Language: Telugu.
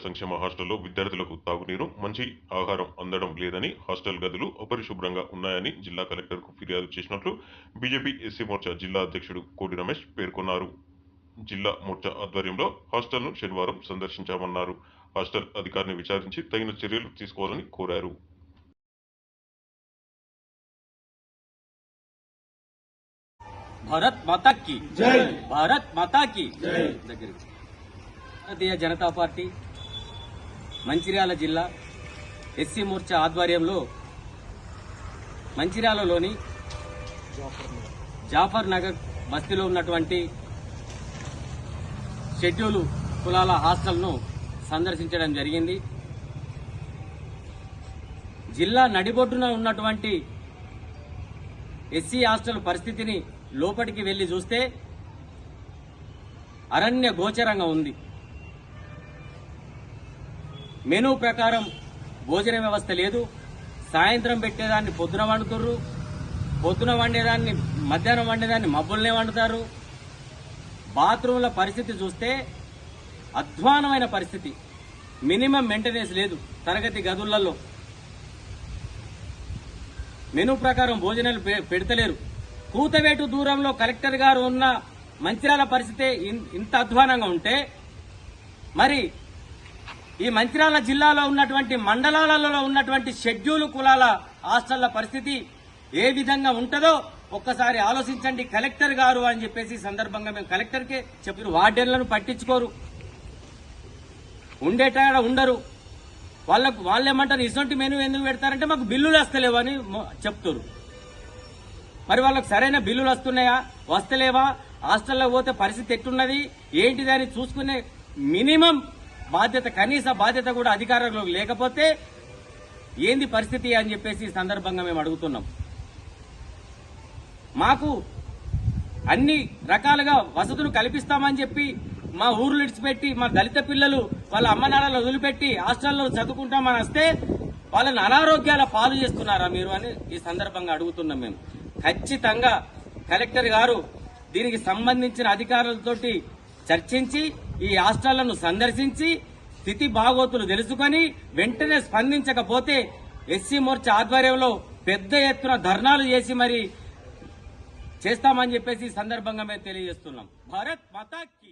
సంక్షేమ హాస్టల్లో విద్యార్థులకు తాగునీరు, మంచి ఆహారం అందడం లేదని, హాస్టల్ గదులు అపరిశుభ్రంగా ఉన్నాయని జిల్లా కలెక్టర్కు ఫిర్యాదు చేసినట్లు బీజేపీ ఎస్సీ మోర్చా జిల్లా అధ్యక్షుడు కోడి రమేష్ పేర్కొన్నారు. జిల్లా మోర్చా ఆధ్వర్యంలో హాస్టల్ను శనివారం సందర్శించామన్నారు. హాస్టల్ అధికారిని విచారించి తగిన చర్యలు తీసుకోవాలని కోరారు. భారత్ మాతా కీ జై, భారత్ మాతా కీ జై. భారతీయ జనతా పార్టీ మంచిర్యాల జిల్లా ఎస్సీ మోర్చా ఆధ్వర్యంలో మంచిర్యాలలోని జాఫర్ నగర్ బస్తీలో ఉన్నటువంటి షెడ్యూల్ కులాల హాస్టల్ను సందర్శించడం జరిగింది. జిల్లా నడిబొడ్డున ఉన్నటువంటి ఎస్సీ హాస్టల్ పరిస్థితిని లోపలికి వెళ్లి చూస్తే అరణ్య గోచరంగా ఉంది. మెనూ ప్రకారం భోజన వ్యవస్థ లేదు. సాయంత్రం పెట్టేదాన్ని పొద్దున వండుతుర్రు, పొద్దున వండేదాన్ని మధ్యాహ్నం వండేదాన్ని మబ్బులనే వండుతారు. బాత్రూంల పరిస్థితి చూస్తే అధ్వానమైన పరిస్థితి. మినిమం మెయింటెనెన్స్ లేదు. తరగతి గదులలో మెనూ ప్రకారం భోజనాలు పెడతలేరు. కూతవేటు దూరంలో కలెక్టర్ గారు ఉన్న మంచిర్యాల పరిస్థితి ఇంత అధ్వానంగా ఉంటే, మరి ఈ మంచిర్యాల జిల్లాలో ఉన్నటువంటి మండలాలలో ఉన్నటువంటి షెడ్యూల్ కులాల హాస్టళ్ల పరిస్థితి ఏ విధంగా ఉంటుందో ఒక్కసారి ఆలోచించండి కలెక్టర్ గారు అని చెప్పేసి సందర్భంగా మేము కలెక్టర్కే చెప్పారు. వార్డెన్లను పట్టించుకోరు, ఉండేటాడ ఉండరు. వాళ్ళేమంటారు, ఇటువంటి మెనూ ఎందుకు పెడతారంటే మాకు బిల్లులు వస్తలేవు అని చెప్తారు. మరి వాళ్ళకు సరైన బిల్లులు వస్తున్నాయా, వస్తలేవా, హాస్టల్లో పోతే పరిస్థితి ఎట్టున్నది ఏంటిది అని చూసుకునే మినిమం బాధ్యత, కనీస బాధ్యత కూడా అధికారులకు లేకపోతే ఏంది పరిస్థితి అని చెప్పేసి సందర్భంగా మేము అడుగుతున్నాం. మాకు అన్ని రకాలుగా వసతులు కల్పిస్తామని చెప్పి మా ఊర్లు ఇడిచిపెట్టి మా దళిత పిల్లలు వాళ్ళ అమ్మనాన్నలు వదిలిపెట్టి హాస్టల్లో చదువుకుంటామని వస్తే వాళ్ళని అనారోగ్యాల పాలు చేస్తున్నారా మీరు అని ఈ సందర్భంగా అడుగుతున్నాం. మేము ఖచ్చితంగా కలెక్టర్ గారు దీనికి సంబంధించిన అధికారులతోటి చర్చించి ఈ హాస్టళ్లను సందర్శించి స్థితి బాగోతులు తెలుసుకుని వెంటనే స్పందించకపోతే ఎస్సీ మోర్చా ఆధ్వర్యంలో పెద్ద ఎత్తున ధర్నాలు చేసి మరి చేస్తామని చెప్పేసి సందర్భంగా మేము తెలియజేస్తున్నాం. భారత్ మాతా కీ